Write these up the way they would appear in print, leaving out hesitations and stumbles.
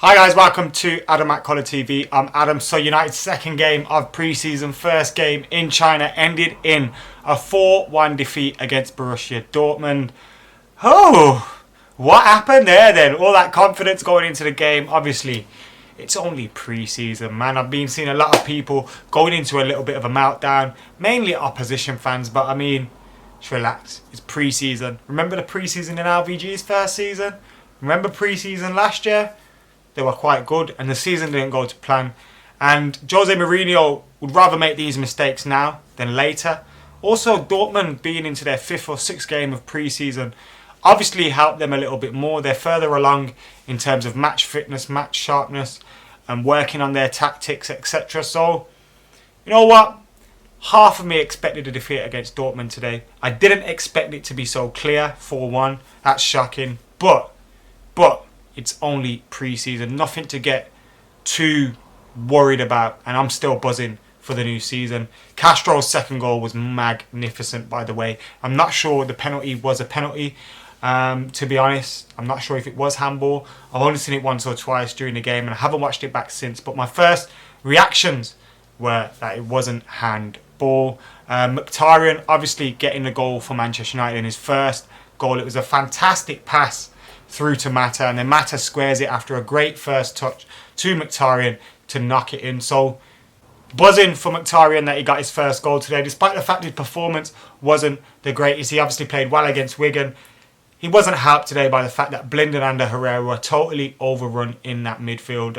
Hi guys, welcome to Adam McKola TV. I'm Adam. So United's second game of pre-season, first game in China, ended in a 4-1 defeat against Borussia Dortmund. Oh, what happened there then? All that confidence going into the game. Obviously, it's only pre-season, man. I've been seeing a lot of people going into a little bit of a meltdown, mainly opposition fans, but I mean, just relax. It's pre-season. Remember the pre-season in LVG's first season? Remember pre-season last year? They were quite good and the season didn't go to plan. And Jose Mourinho would rather make these mistakes now than later. Also, Dortmund being into their 5th or 6th game of pre-season obviously helped them a little bit more. They're further along in terms of match fitness, match sharpness, and working on their tactics, etc. So, you know what? Half of me expected a defeat against Dortmund today. I didn't expect it to be so clear, 4-1. That's shocking. But it's only pre-season. Nothing to get too worried about. And I'm still buzzing for the new season. Castro's second goal was magnificent, by the way. I'm not sure the penalty was a penalty. To be honest, I'm not sure if it was handball. I've only seen it once or twice during the game and I haven't watched it back since. But my first reactions were that it wasn't handball. Mkhitaryan obviously getting the goal for Manchester United in his first goal. It was a fantastic pass through to Mata, and then Mata squares it after a great first touch to Mkhitaryan to knock it in. So buzzing for Mkhitaryan that he got his first goal today, despite the fact his performance wasn't the greatest. He obviously played well against Wigan. He wasn't helped today by the fact that Blind and Herrera were totally overrun in that midfield.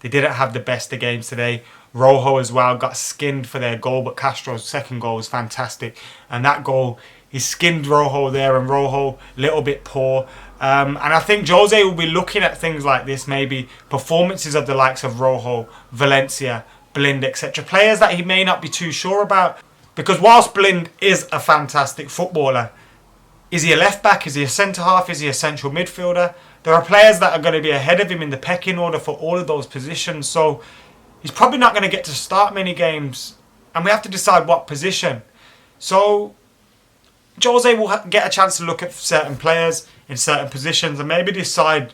They didn't have the best of games today. Rojo as well got skinned for their goal, but Castro's second goal was fantastic. And that goal, he skinned Rojo there, and Rojo a little bit poor. And I think Jose will be looking at things like this, maybe performances of the likes of Rojo, Valencia, Blind, etc. Players that he may not be too sure about. Because whilst Blind is a fantastic footballer, is he a left back? Is he a centre half? Is he a central midfielder? There are players that are going to be ahead of him in the pecking order for all of those positions. So he's probably not going to get to start many games. And we have to decide what position. So Jose will get a chance to look at certain players in certain positions and maybe decide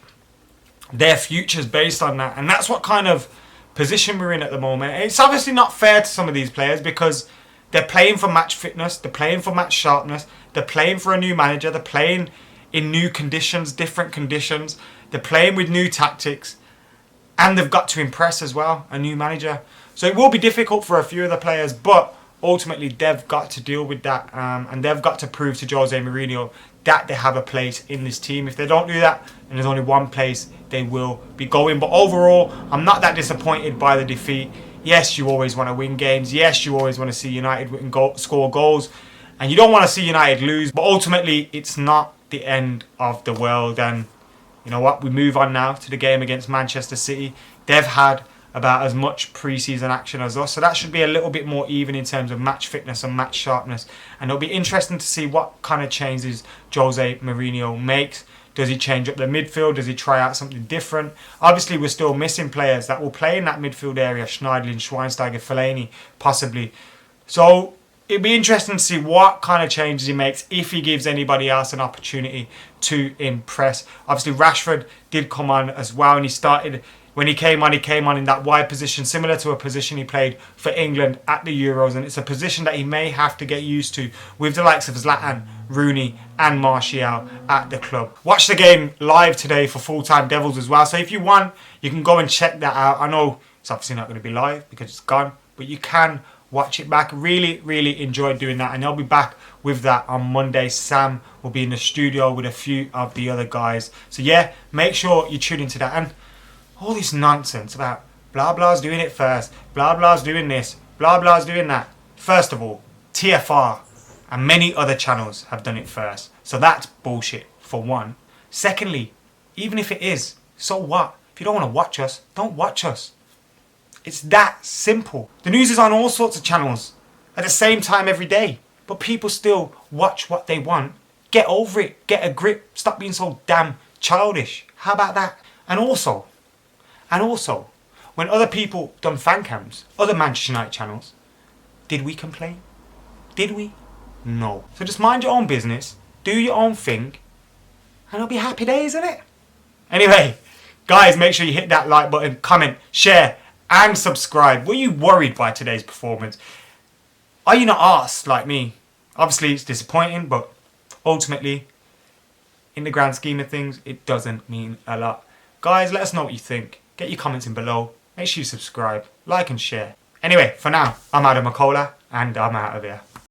their futures based on that. And that's what kind of position we're in at the moment. It's obviously not fair to some of these players because they're playing for match fitness, they're playing for match sharpness, they're playing for a new manager, they're playing in new conditions, different conditions, they're playing with new tactics, and they've got to impress as well, a new manager. So it will be difficult for a few of the players, but ultimately they've got to deal with that, and they've got to prove to Jose Mourinho that they have a place in this team. If they don't do that, and there's only one place they will be going. But overall, I'm not that disappointed by the defeat. Yes, you always want to win games. Yes, you always want to see United score goals, and you don't want to see United lose. But ultimately, it's not the end of the world. And you know what? We move on now to the game against Manchester City. They've had about as much pre-season action as us, so that should be a little bit more even in terms of match fitness and match sharpness, and it'll be interesting to see what kind of changes Jose Mourinho makes. Does he change up the midfield? Does he try out something different? Obviously we're still missing players that will play in that midfield area, Schneiderlin, Schweinsteiger, Fellaini possibly. So it'll be interesting to see what kind of changes he makes, if he gives anybody else an opportunity to impress. Obviously Rashford did come on as well, and he started. When he came on in that wide position, similar to a position he played for England at the Euros. And it's a position that he may have to get used to with the likes of Zlatan, Rooney and Martial at the club. Watch the game live today for Full Time Devils as well. So if you want, you can go and check that out. I know it's obviously not going to be live because it's gone, but you can watch it back. Really enjoyed doing that. And I'll be back with that on Monday. Sam will be in the studio with a few of the other guys. So yeah, make sure you tune into that. And all this nonsense about blah blah's doing it first, blah blah's doing this, blah blah's doing that. First of all, TFR and many other channels have done it first. So that's bullshit for one. Secondly, even if it is, so what? If you don't want to watch us, don't watch us. It's that simple. The news is on all sorts of channels at the same time every day, but people still watch what they want. Get over it. Get a grip. Stop being so damn childish. How about that? And also, when other people done fan cams, other Manchester United channels, did we complain? Did we? No. So just mind your own business, do your own thing, and it'll be happy days, isn't it? Anyway, Guys, make sure you hit that like button, comment, share, and subscribe. Were you worried by today's performance? Are you not arsed like me? Obviously, it's disappointing, but ultimately, in the grand scheme of things, it doesn't mean a lot. Guys, let us know what you think. Get your comments in below. Make sure you subscribe, like and share. Anyway, for now, I'm Adam McKola, and I'm out of here.